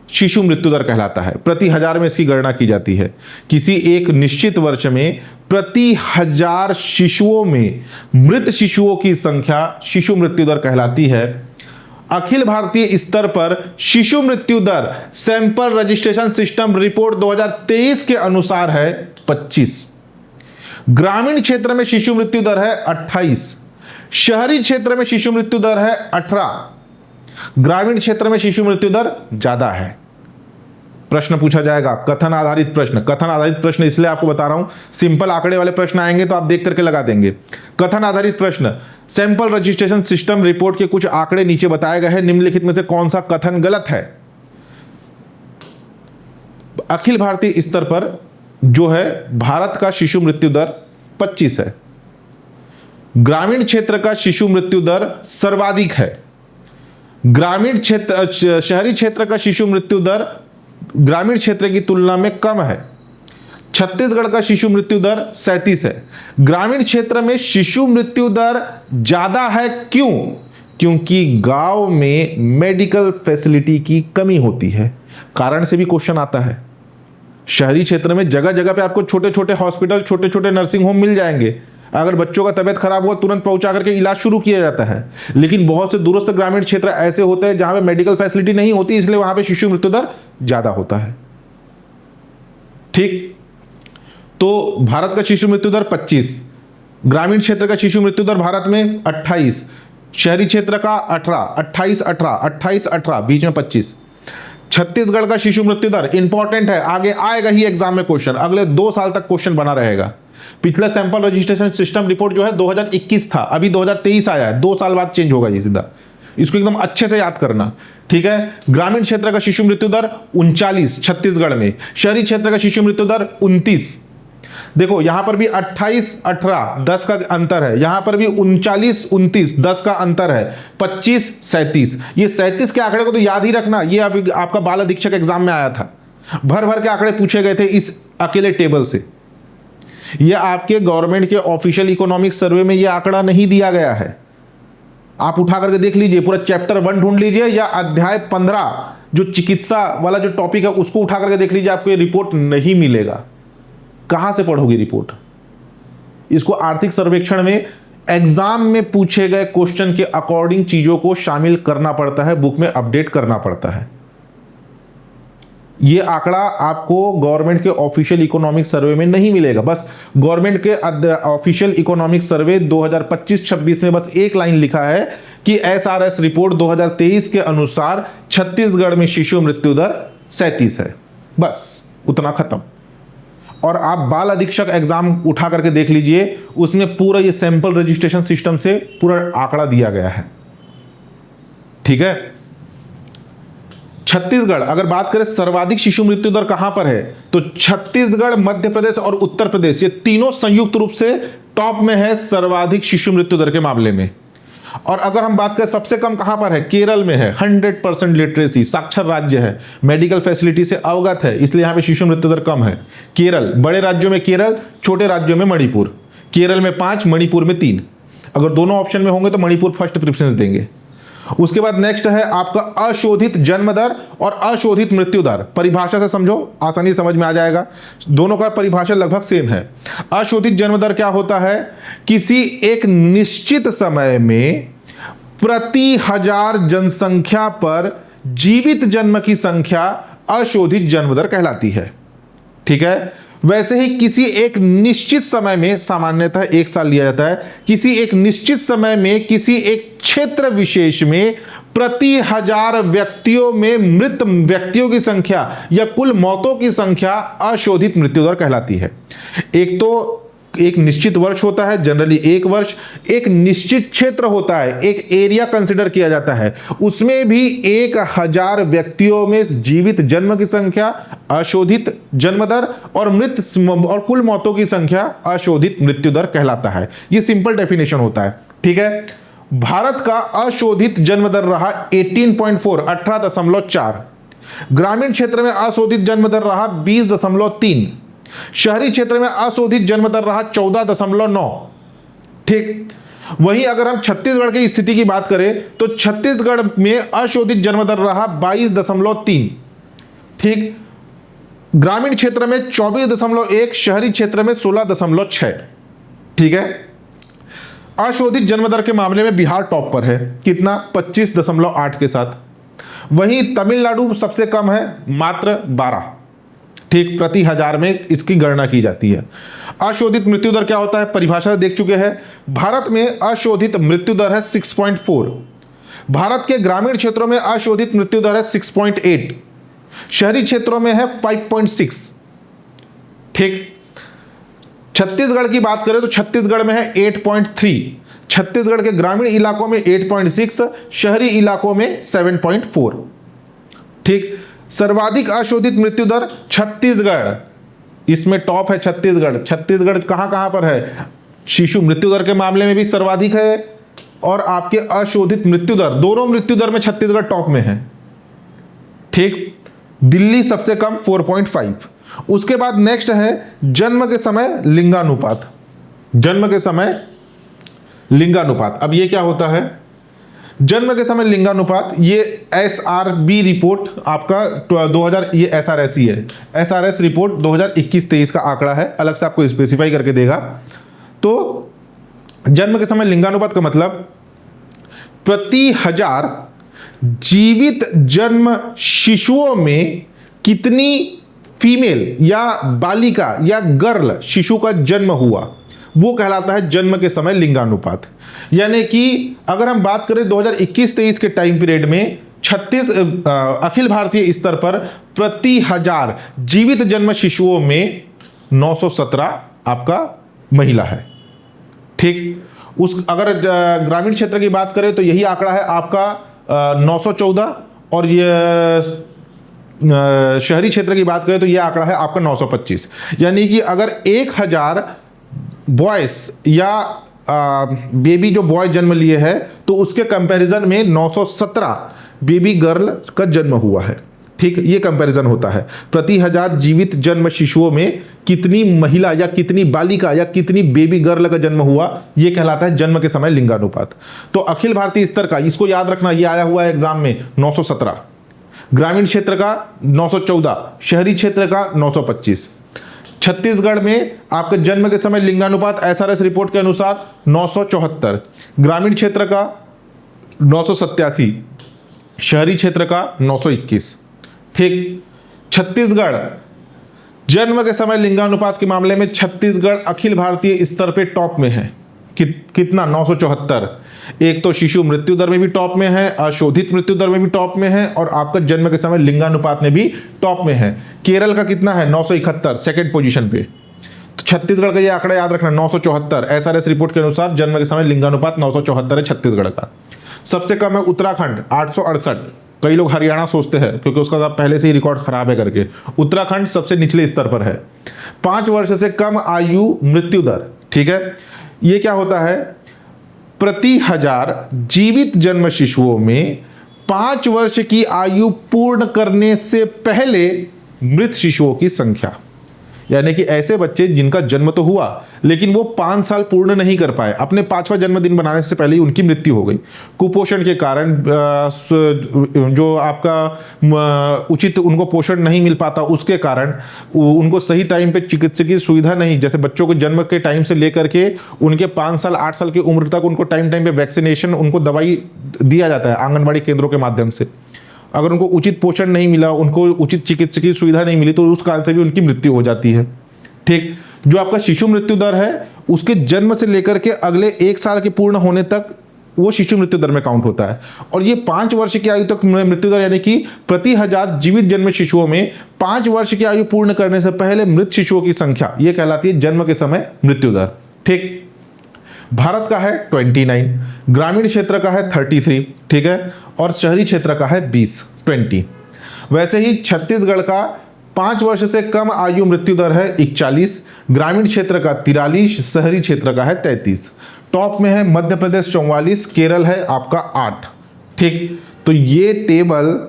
शिशु मृत्यु दर कहलाता है। प्रति 1000 में इसकी गणना की जाती है। किसी एक निश्चित वर्ष में प्रति 1000 शिशुओं में मृत शिशुओं की संख्या शिशु मृत्यु दर कहलाती है। अखिल भारतीय स्तर पर शिशु मृत्यु दर सैंपल रजिस्ट्रेशन सिस्टम रिपोर्ट 2023 के अनुसार है 25। ग्रामीण क्षेत्र में शिशु मृत्यु दर है 28, शहरी क्षेत्र में शिशु मृत्यु दर है 18। ग्रामीण क्षेत्र में शिशु मृत्यु दर ज्यादा है। प्रश्न पूछा जाएगा कथन आधारित प्रश्न। कथन आधारित प्रश्न इसलिए आपको बता रहा हूं, सिंपल आंकड़े वाले प्रश्न आएंगे तो आप देख करके लगा देंगे। कथन आधारित प्रश्न, सैंपल रजिस्ट्रेशन सिस्टम रिपोर्ट के कुछ आंकड़े नीचे बताए गए हैं, निम्नलिखित में से कौन सा कथन गलत है? अखिल भारतीय स्तर पर जो है भारत का शिशु मृत्यु दर 25 है। ग्रामीण क्षेत्र का शिशु मृत्यु दर सर्वाधिक है। ग्रामीण क्षेत्र शहरी क्षेत्र का शिशु मृत्यु दर ग्रामीण क्षेत्र की तुलना में कम है। छत्तीसगढ़ का शिशु मृत्यु दर 37 है। ग्रामीण क्षेत्र में शिशु मृत्यु दर ज्यादा है, क्यों? क्योंकि गांव में मेडिकल फैसिलिटी की कमी होती है। कारण से भी क्वेश्चन आता है। शहरी क्षेत्र में जगह जगह पे आपको छोटे छोटे हॉस्पिटल, छोटे छोटे नर्सिंग होम मिल जाएंगे। अगर बच्चों का तबीयत खराब हुआ तुरंत पहुंचा करके इलाज शुरू किया जाता है। लेकिन बहुत से दूरस्थ ग्रामीण क्षेत्र ऐसे होते हैं जहां पे मेडिकल फैसिलिटी नहीं होती, इसलिए वहां पे शिशु मृत्यु दर ज्यादा होता है, ठीक। तो भारत का शिशु मृत्यु दर 25, ग्रामीण क्षेत्र का शिशु मृत्यु दर भारत में 28, शहरी क्षेत्र का 18, 28, 18, 28, 18, बीच में 25। छत्तीसगढ़ का शिशु मृत्यु दर इंपॉर्टेंट है, आगे आएगा ही एग्जाम में क्वेश्चन, अगले 2 साल तक क्वेश्चन बना रहेगा। पिछला सैंपल रजिस्ट्रेशन सिस्टम रिपोर्ट जो है 2021 था, अभी 2023 आया है, 2 साल बाद चेंज होगा ये सीधा। इसको एकदम अच्छे से याद करना, ठीक है। ग्रामीण क्षेत्र का शिशु मृत्यु दर 39 छत्तीसगढ़ में, शहरी क्षेत्र का शिशु मृत्यु दर 29। देखो यहां पर भी 28 18 10 का अंतर है, यहां पर भी 39 29 10 का अंतर है, 25 37। ये 37 के आंकड़े को तो याद ही रखना, ये अभी आपका बाल अधीक्षक एग्जाम में आया था, भर भर के आंकड़े पूछे गए थे इस अकेले टेबल से। ये आपके गवर्नमेंट के ऑफिशियल इकोनॉमिक सर्वे में ये आंकड़ा नहीं दिया गया है। आप उठा करके देख लीजिए, पूरा चैप्टर 1 ढूंढ लीजिए या अध्याय 15 जो चिकित्सा वाला जो टॉपिक है उसको उठा करके देख लीजिए, आपको ये रिपोर्ट नहीं मिलेगा। कहां से पढ़ोगे रिपोर्ट? इसको आर्थिक सर्वेक्षण में एग्जाम में पूछे गए क्वेश्चन के अकॉर्डिंग चीजों को शामिल करना पड़ता है, बुक में अपडेट करना पड़ता है। ये आंकड़ा आपको गवर्नमेंट के ऑफिशियल इकोनॉमिक सर्वे में नहीं मिलेगा। बस गवर्नमेंट के ऑफिशियल इकोनॉमिक सर्वे 2025-26 में बस एक लाइन लिखा है कि एसआरएस रिपोर्ट 2023 के अनुसार छत्तीसगढ़ में शिशु मृत्यु दर 37 है, बस उतना खत्म। और आप बाल अधीक्षक एग्जाम उठा करके देख लीजिए, उसमें पूरा ये सैंपल रजिस्ट्रेशन सिस्टम से पूरा आंकड़ा दिया गया है। ठीक है। छत्तीसगढ़, अगर बात करें सर्वाधिक शिशु मृत्यु दर कहां पर है, तो छत्तीसगढ़, मध्य प्रदेश और उत्तर प्रदेश, ये तीनों संयुक्त रूप से टॉप में है सर्वाधिक शिशु मृत्यु दर के मामले में। और अगर हम बात करें सबसे कम कहां पर है, केरल में है। 100% लिटरेसी, साक्षर राज्य है, मेडिकल फैसिलिटी से अवगत है, इसलिए यहां पे शिशु मृत्यु दर कम है। केरल, बड़े राज्यों में केरल, छोटे राज्यों में मणिपुर। केरल में 5, मणिपुर में 3। अगर दोनों ऑप्शन में होंगे तो मणिपुर फर्स्ट प्रेफरेंस देंगे। उसके बाद नेक्स्ट है आपका अशोधित जन्म दर और अशोधित मृत्यु दर। परिभाषा से समझो, आसानी समझ में आ जाएगा, दोनों का परिभाषा लगभग सेम है। अशोधित जन्म दर क्या होता है? किसी एक निश्चित समय में प्रति 1000 जनसंख्या पर जीवित जन्म की संख्या अशोधित जन्म दर कहलाती है। ठीक है। वैसे ही किसी एक निश्चित समय में, सामान्यतः 1 साल लिया जाता है, किसी एक निश्चित समय में किसी एक क्षेत्र विशेष में प्रति 1000 व्यक्तियों में मृत व्यक्तियों की संख्या या कुल मौतों की संख्या अशोधित मृत्यु दर कहलाती है। एक तो एक निश्चित वर्ष होता है, जनरली 1 वर्ष, एक निश्चित क्षेत्र होता है, एक एरिया कंसिडर किया जाता है, उसमें भी 1000 व्यक्तियों में जीवित जन्म की संख्या अशोधित जन्म दर और मृत और कुल मौतों की संख्या अशोधित मृत्यु दर कहलाता है। ये सिंपल डेफिनेशन होता है। ठीक है। भारत का अशोधित जन्म दर रहा 18.4, 18.4। ग्रामीण क्षेत्र में अशोधित जन्म दर रहा 20.3। शहरी क्षेत्र में अशोधित जन्म दर रहा 14.9। ठीक। वहीं अगर हम छत्तीसगढ़ की स्थिति की बात करें तो छत्तीसगढ़ में अशोधित जन्म दर रहा 22.3। ठीक। ग्रामीण क्षेत्र में 24.1, शहरी क्षेत्र में 16.6। ठीक है। अशोधित जन्म दर के मामले में बिहार टॉप पर है, कितना? 25.8 के साथ। वहीं तमिलनाडु सबसे कम है, मात्र 12। ठीक, प्रति 1000 में इसकी गणना की जाती है। अशोधित मृत्यु दर क्या होता है? परिभाषा देख चुके हैं। भारत में अशोधित मृत्यु दर है 6.4। भारत के ग्रामीण क्षेत्रों में अशोधित मृत्यु दर है 6.8। शहरी क्षेत्रों में है 5.6। ठीक। छत्तीसगढ़ की बात करें तो छत्तीसगढ़ में है 8.3। छत्तीसगढ़ के ग्रामीण इलाकों में 8.6, शहरी इलाकों में 7.4। ठीक। सर्वाधिक अशोधित मृत्यु दर छत्तीसगढ़, इसमें टॉप है छत्तीसगढ़। छत्तीसगढ़ कहां कहां पर है? शिशु मृत्यु दर के मामले में भी सर्वाधिक है और आपके अशोधित मृत्यु दर, दोनों मृत्यु दर में छत्तीसगढ़ टॉप में है। ठीक। दिल्ली सबसे कम 4.5। उसके बाद नेक्स्ट है जन्म के समय लिंगानुपात। जन्म के समय लिंगानुपात, अब ये क्या होता है? जन्म के समय लिंगानुपात, ये SRB रिपोर्ट आपका 2000, ये SRS ही है, SRS रिपोर्ट 2021-23 का आंकड़ा है, अलग से आपको स्पेसिफाई करके देगा। तो जन्म के समय लिंगानुपात का मतलब प्रति 1000 जीवित जन्म शिशुओं में कितनी फीमेल या बालिका या गर्ल शिशु का जन्म हुआ, वो कहलाता है जन्म के समय लिंगानुपात। यानी कि अगर हम बात करें 2021-23 के टाइम पीरियड में अखिल भारतीय स्तर पर प्रति 1000 जीवित जन्म शिशुओं में 917 आपका महिला है। ठीक। उस अगर ग्रामीण क्षेत्र की बात करें तो यही आंकड़ा है आपका 914 और ये शहरी क्षेत्र की बात करें तो यह आंकड़ा है आपका 925। यानी कि अगर 1000 बॉयज या बेबी जो बॉय जन्म लिए है तो उसके कंपैरिजन में 917 बेबी गर्ल का जन्म हुआ है। ठीक, ये कंपैरिजन होता है। प्रति 1000 जीवित जन्म शिशुओं में कितनी महिला या कितनी बालिका या कितनी बेबी गर्ल का जन्म हुआ, ये कहलाता है जन्म के समय लिंगानुपात। तो अखिल भारतीय स्तर का, इसको याद रखना, ये आया हुआ है एग्जाम में, 917, ग्रामीण क्षेत्र का 914, शहरी क्षेत्र का 925। छत्तीसगढ़ में आपके जन्म के समय लिंगानुपात एसआरएस रिपोर्ट के अनुसार 974, ग्रामीण क्षेत्र का 987, शहरी क्षेत्र का 921। ठीक, छत्तीसगढ़ जन्म के समय लिंगानुपात के मामले में छत्तीसगढ़ अखिल भारतीय स्तर पे टॉप में है। कितना? 974। एक तो शिशु मृत्यु दर में भी टॉप में है, अशोधित मृत्यु दर में भी टॉप में है, और आपका जन्म के समय लिंगानुपात में भी टॉप में है। केरल का कितना है? 971, सेकेंड पोजीशन पे। तो छत्तीसगढ़ का ये आंकड़ा याद रखना, 974। एसआरएस रिपोर्ट के अनुसार जन्म के समय लिंगानुपात 974 है छत्तीसगढ़ का। सबसे कम है उत्तराखंड, 868। कई लोग हरियाणा सोचते हैं क्योंकि उसका पहले से ही रिकॉर्ड खराब है करके। उत्तराखंड सबसे निचले स्तर पर है। 5 वर्ष से कम आयु मृत्यु दर, ठीक है, ये क्या होता है? प्रति 1000 जीवित जन्म शिशुओं में 5 वर्ष की आयु पूर्ण करने से पहले मृत शिशुओं की संख्या। यानी कि ऐसे बच्चे जिनका जन्म तो हुआ लेकिन वो 5 साल पूर्ण नहीं कर पाए, अपने 5वां जन्मदिन बनाने से पहले ही उनकी मृत्यु हो गई। कुपोषण के कारण, जो आपका उचित उनको पोषण नहीं मिल पाता, उसके कारण उनको सही टाइम पे चिकित्सकीय सुविधा नहीं, जैसे बच्चों को जन्म के टाइम से लेकर के उनके 5 साल 8 साल की उम्र तक उनको टाइम पे वैक्सीनेशन, उनको दवाई दिया जाता है आंगनबाड़ी केंद्रों के माध्यम से। अगर उनको उचित पोषण नहीं मिला, उनको उचित चिकित्सकीय सुविधा नहीं मिली, तो उस कारण से भी उनकी मृत्यु हो जाती है। ठीक, जो आपका शिशु मृत्यु दर है उसके जन्म से लेकर के अगले 1 साल के पूर्ण होने तक वो शिशु मृत्यु दर में काउंट होता है। और ये 5 वर्ष की आयु तक मृत्यु दर, यानी कि प्रति 1000 जीवित जन्म शिशुओं में 5 वर्ष की आयु पूर्ण करने से पहले मृत शिशुओं की संख्या, ये कहलाती है जन्म के समय मृत्यु दर। ठीक, भारत का है 29, ग्रामीण क्षेत्र का है 33, ठीक है, और शहरी क्षेत्र का है 20। वैसे ही छत्तीसगढ़ का 5 वर्ष से कम आयु मृत्यु दर है 41, ग्रामीण क्षेत्र का 43, शहरी क्षेत्र का है 33। टॉप में है मध्य प्रदेश 44, केरल है आपका 8। ठीक, तो ये टेबल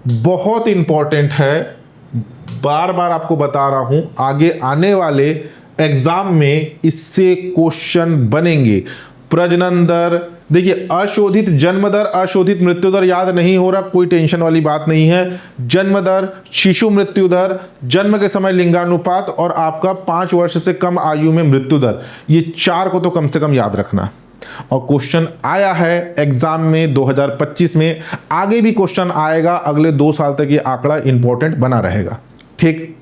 बहुत इंपॉर्टेंट है, बार बार आपको बता रहा हूं, आगे आने वाले एग्जाम में इससे क्वेश्चन बनेंगे। प्रजनन दर, देखिए अशोधित जन्म दर, अशोधित मृत्यु दर याद नहीं हो रहा, कोई टेंशन वाली बात नहीं है। जन्म दर, शिशु मृत्यु दर, जन्म के समय लिंगानुपात और आपका 5 वर्ष से कम आयु में मृत्यु दर, ये 4 को तो कम से कम याद रखना। और क्वेश्चन आया है एग्जाम में 2025 में, आगे भी क्वेश्चन आएगा, अगले 2 साल तक ये आंकड़ा इंपॉर्टेंट बना रहेगा। ठीक,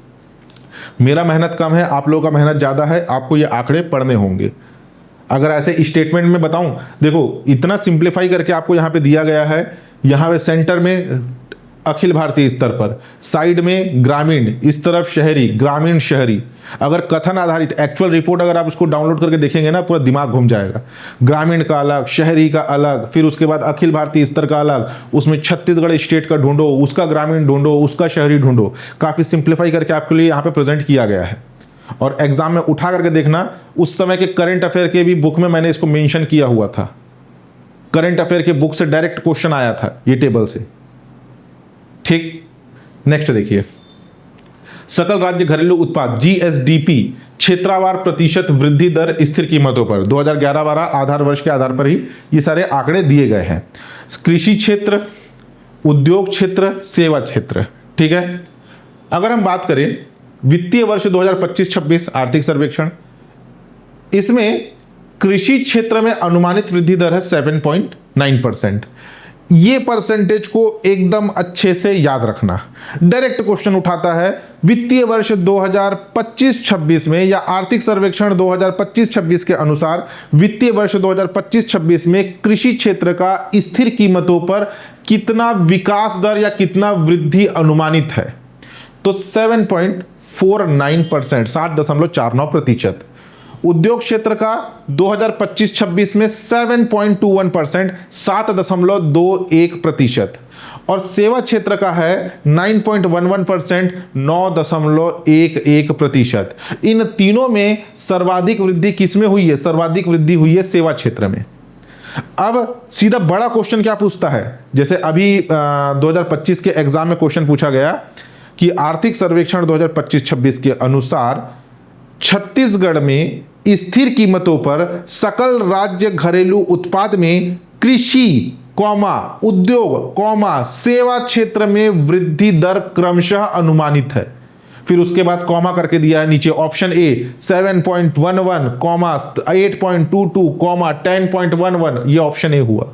मेरा मेहनत कम है, आप लोगों का मेहनत ज़्यादा है, आपको ये आंकड़े पढ़ने होंगे। अगर ऐसे स्टेटमेंट में बताऊं, देखो इतना सिंप्लीफाई करके आपको यहाँ पे दिया गया है, यहाँ पे सेंटर में अखिल भारतीय स्तर पर, साइड में ग्रामीण, इस तरफ शहरी, ग्रामीण शहरी। अगर कथन आधारित एक्चुअल रिपोर्ट अगर आप उसको डाउनलोड करके देखेंगे ना, पूरा दिमाग घूम जाएगा। ग्रामीण का अलग, शहरी का अलग, फिर उसके बाद अखिल भारतीय स्तर का अलग, उसमें छत्तीसगढ़ स्टेट का ढूंढो, उसका ग्रामीण ढूंढो, उसका शहरी ढूंढो। काफ़ी सिंप्लीफाई करके आपके लिए यहाँ पे प्रेजेंट किया गया है। और एग्जाम में उठा करके देखना, उस समय के करंट अफेयर के भी बुक में मैंने इसको मेंशन किया हुआ था। करंट अफेयर के बुक से डायरेक्ट क्वेश्चन आया था ये टेबल से। ठीक, नेक्स्ट देखिए, सकल राज्य घरेलू उत्पाद जीएसडीपी क्षेत्रवार प्रतिशत वृद्धि दर स्थिर कीमतों पर 2011-12 आधार वर्ष के आधार पर ही ये सारे आंकड़े दिए गए हैं। कृषि क्षेत्र, उद्योग क्षेत्र, सेवा क्षेत्र। ठीक है, अगर हम बात करें वित्तीय वर्ष 2025-26 आर्थिक सर्वेक्षण, इसमें कृषि क्षेत्र में अनुमानित वृद्धि दर है 7.9%। ये परसेंटेज को एकदम अच्छे से याद रखना। डायरेक्ट क्वेश्चन उठाता है वित्तीय वर्ष 2025-26 में या आर्थिक सर्वेक्षण 2025-26 के अनुसार वित्तीय वर्ष 2025-26 में कृषि क्षेत्र का स्थिर कीमतों पर कितना विकास दर या कितना वृद्धि अनुमानित है, तो 7.49%, 7.49%। उद्योग क्षेत्र का 2025-26 में 7.21%, 7.21%, और सेवा क्षेत्र का है 9.11%, 9.11%। इन तीनों में सर्वाधिक वृद्धि किसमें हुई है? सर्वाधिक वृद्धि हुई है सेवा क्षेत्र में। अब सीधा बड़ा क्वेश्चन क्या पूछता है, जैसे अभी 2025 के एग्जाम में क्वेश्चन पूछा गया कि आर्थिक सर्वेक्षण 2025-26 के अनुसार छत्तीसगढ़ में स्थिर कीमतों पर सकल राज्य घरेलू उत्पाद में कृषि, उद्योग, सेवा क्षेत्र में वृद्धि दर क्रमशः अनुमानित है। फिर उसके बाद कॉमा करके दिया है नीचे, ऑप्शन ए 7.11, 8.22, 10.11, ये ऑप्शन ए हुआ।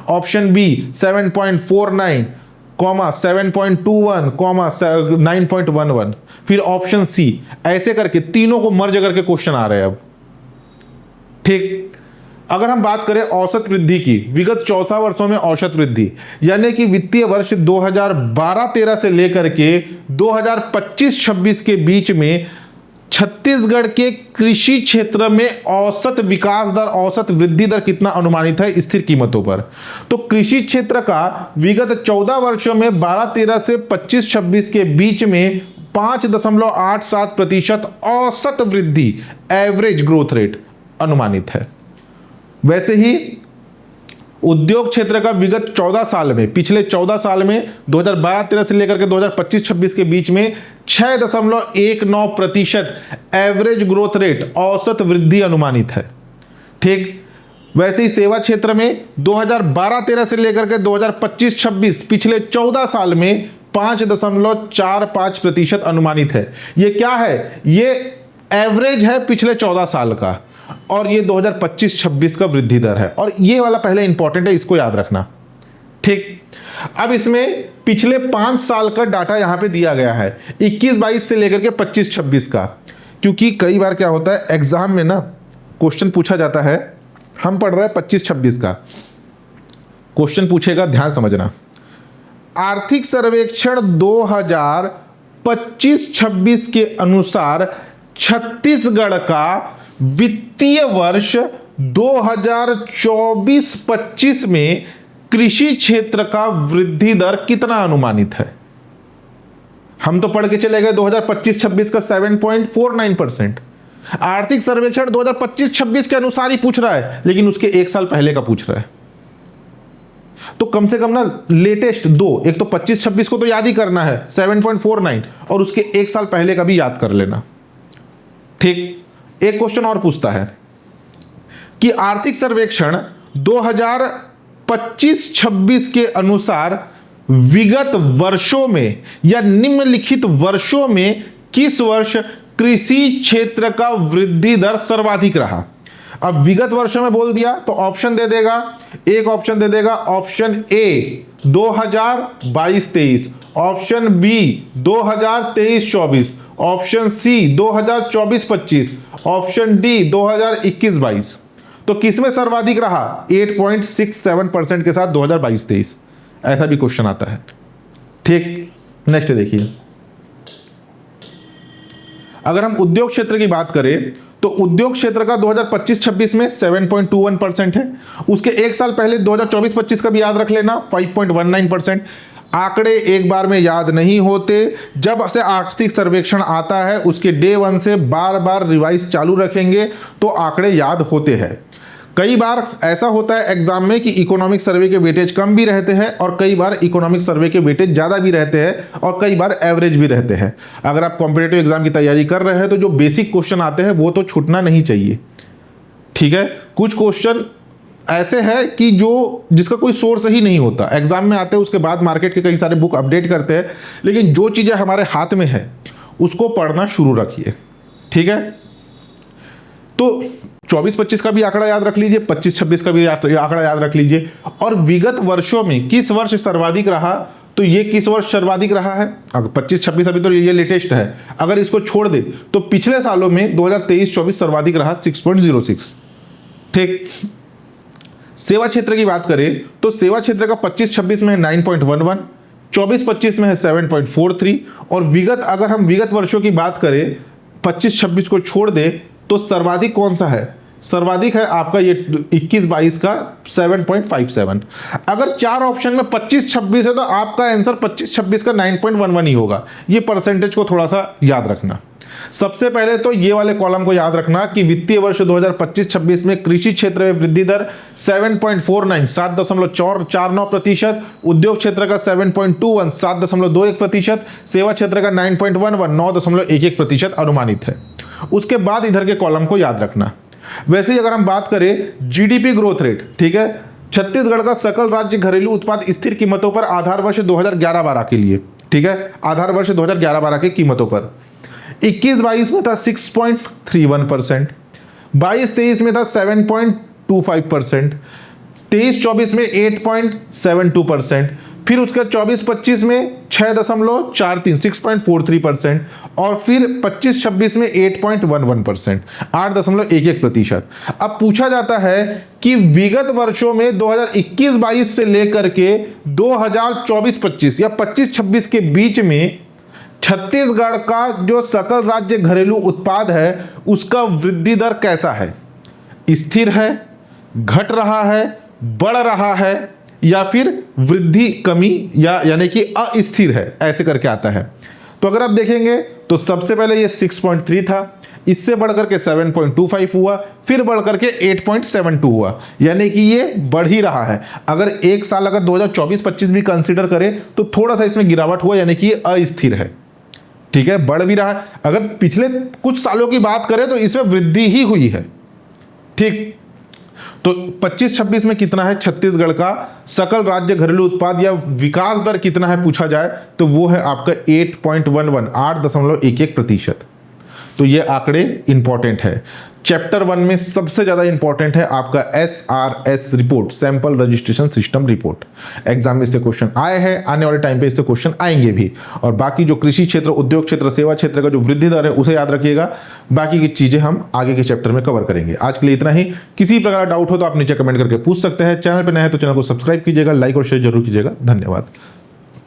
ऑप्शन बी 7.49, 7.21, 9.11, फिर ऑप्शन सी, ऐसे करके तीनों को मर्ज करके क्वेश्चन आ रहे हैं अब। ठीक, अगर हम बात करें औसत वृद्धि की, विगत 14 वर्षों में औसत वृद्धि, यानी कि वित्तीय वर्ष 2012-13 से लेकर के 2025-26 के बीच में छत्तीसगढ़ के कृषि क्षेत्र में औसत विकास दर, औसत वृद्धि दर कितना अनुमानित है स्थिर कीमतों पर? तो कृषि क्षेत्र का विगत 14 वर्षों में 12-13 से 25-26 के बीच में 5.87% औसत वृद्धि, एवरेज ग्रोथ रेट अनुमानित है। वैसे ही उद्योग क्षेत्र का विगत 14 साल में, पिछले 14 साल में 2012-13 से लेकर के 2025-26 के बीच में 6.19% एवरेज ग्रोथ रेट, औसत वृद्धि अनुमानित है। ठीक, वैसे ही सेवा क्षेत्र में 2012-13 से लेकर के 2025-26 पिछले 14 साल में 5.45% अनुमानित है। ये क्या है? ये एवरेज है पिछले 14 साल का, और ये 2025-26 का वृद्धि दर है, और ये वाला पहले इंपॉर्टेंट है, इसको याद रखना। ठीक, अब इसमें पिछले 5 साल का डाटा यहां पे दिया गया है, 21-22 से लेकर के 25-26 का, क्योंकि कई बार क्या होता है एग्जाम में ना क्वेश्चन पूछा जाता है, हम पढ़ रहे हैं 25-26 का, क्वेश्चन पूछेगा, ध्यान समझना। आर्थिक सर्वेक्षण 2025-26 के अनुसार छत्तीसगढ़ का वित्तीय वर्ष 2024-25 में कृषि क्षेत्र का वृद्धि दर कितना अनुमानित है? हम तो पढ़ के चले गए 2025-26 का 7.49%। आर्थिक सर्वेक्षण 2025-26 के अनुसार ही पूछ रहा है, लेकिन उसके 1 साल पहले का पूछ रहा है। तो कम से कम ना लेटेस्ट दो, एक तो 25-26 को तो याद ही करना है 7.49, और उसके 1 साल पहले का भी याद कर लेना। ठीक, एक क्वेश्चन और पूछता है कि आर्थिक सर्वेक्षण 2025-26 के अनुसार विगत वर्षों में या निम्नलिखित वर्षों में किस वर्ष कृषि क्षेत्र का वृद्धि दर सर्वाधिक रहा? अब विगत वर्षों में बोल दिया तो ऑप्शन दे देगा, एक ऑप्शन दे देगा, option A 2022-23, option B 2023-24, option C 2024-25, option D 2021-22। तो किसमें सर्वाधिक रहा? 8.67% के साथ 2022-23, ऐसा भी क्वेश्चन आता है। ठीक, नेक्स्ट देखिए, अगर हम उद्योग क्षेत्र की बात करें तो उद्योग क्षेत्र का 2025-26 में 7.21% है, उसके 1 साल पहले 2024-25 का भी याद रख लेना 5.19%। आंकड़े एक बार में याद नहीं होते, जब से आर्थिक सर्वेक्षण आता है उसके डे 1 से बार बार रिवाइज चालू रखेंगे तो आंकड़े याद होते हैं। कई बार ऐसा होता है एग्जाम में कि इकोनॉमिक सर्वे के वेटेज कम भी रहते हैं, और कई बार इकोनॉमिक सर्वे के वेटेज ज़्यादा भी रहते हैं, और कई बार एवरेज भी रहते हैं। अगर आप कॉम्पिटिटिव एग्जाम की तैयारी कर रहे हैं तो जो बेसिक क्वेश्चन आते हैं वो तो छूटना नहीं चाहिए। ठीक है, कुछ क्वेश्चन ऐसे है कि जिसका कोई सोर्स ही नहीं होता, एग्जाम में आते हैं, उसके बाद मार्केट के कई सारे बुक अपडेट करते हैं, लेकिन जो चीज़ें हमारे हाथ में है उसको पढ़ना शुरू रखिए। ठीक है, तो 24-25 का भी आंकड़ा याद रख लीजिए, 25-26 का भी आंकड़ा याद रख लीजिए, और विगत वर्षों में किस वर्ष सर्वाधिक रहा, तो ये किस वर्ष सर्वाधिक रहा है? अगर 25-26 अभी तो ये लेटेस्ट है, अगर इसको छोड़ दे तो पिछले सालों में 2023-24 सर्वाधिक रहा 6.06। ठीक, सेवा क्षेत्र की बात करें तो सेवा क्षेत्र का 25-26 में 9.11, 24-25 में है 7.43, और विगत, अगर हम विगत वर्षों की बात करें 25-26 को छोड़ दे तो सर्वाधिक कौन सा है? सर्वाधिक है आपका ये 21-22 का 7.57। अगर 4 ऑप्शन में 25-26 है तो आपका आंसर 25-26 का 9.11 ही होगा। ये परसेंटेज को थोड़ा सा याद रखना। सबसे पहले तो ये वाले कॉलम को याद रखना कि वित्तीय वर्ष 2025-26 में कृषि क्षेत्र में वृद्धि दर 7.49 7.49%, उद्योग क्षेत्र का 7.21 7.21%, सेवा क्षेत्र का 9.11 9.11% अनुमानित है। उसके बाद इधर के कॉलम को याद रखना। वैसे ही अगर हम बात करें जीडीपी ग्रोथ रेट, ठीक है, छत्तीसगढ़ का सकल राज्य घरेलू उत्पाद स्थिर कीमतों पर आधार वर्ष 2011-12 के लिए, ठीक है, आधार वर्ष 2011-12 की कीमतों पर 21-22 में था 6.31%, 22-23 में था 7.25%, 23-24 में 8.72%, फिर उसका 24-25 में 6.43 6.43%, और फिर 25-26 में 8.11% 8.11%। अब पूछा जाता है कि विगत वर्षों में 2021-22 से लेकर के 2024-25 या 25-26 के बीच में छत्तीसगढ़ का जो सकल राज्य घरेलू उत्पाद है उसका वृद्धि दर कैसा है? स्थिर है, घट रहा है, बढ़ रहा है, या फिर वृद्धि कमी यानी कि अस्थिर है, ऐसे करके आता है। तो अगर आप देखेंगे तो सबसे पहले ये 6.3 था, इससे बढ़कर के 7.25 हुआ, फिर बढ़कर के 8.72 हुआ, यानी कि ये बढ़ ही रहा है। अगर एक साल अगर 2024-25 भी कंसीडर करें तो थोड़ा सा इसमें गिरावट हुआ, यानी कि ये अस्थिर है, ठीक है, बढ़ भी रहा है। अगर पिछले कुछ सालों की बात करें तो इसमें वृद्धि ही हुई है, ठीक। तो 25-26 में कितना है छत्तीसगढ़ का सकल राज्य घरेलू उत्पाद या विकास दर कितना है पूछा जाए तो वो है आपका 8.11 8.11%। तो ये आंकड़े इंपॉर्टेंट है। चैप्टर 1 में सबसे ज़्यादा इंपॉर्टेंट है आपका SRS report, sample registration system report. Exam में इससे क्वेश्चन आए हैं, आने वाले टाइम पे इससे क्वेश्चन आएंगे भी। और बाकी जो कृषि क्षेत्र, उद्योग क्षेत्र, सेवा क्षेत्र का जो वृद्धि दर है उसे याद रखिएगा। बाकी की चीज़ें हम आगे के चैप्टर में कवर करेंगे। आज के लिए इतना ही। किसी प्रकार का डाउट हो तो आप नीचे कमेंट करके पूछ सकते हैं। चैनल पर नए हैं तो चैनल को सब्सक्राइब कीजिएगा, लाइक और शेयर जरूर कीजिएगा। धन्यवाद।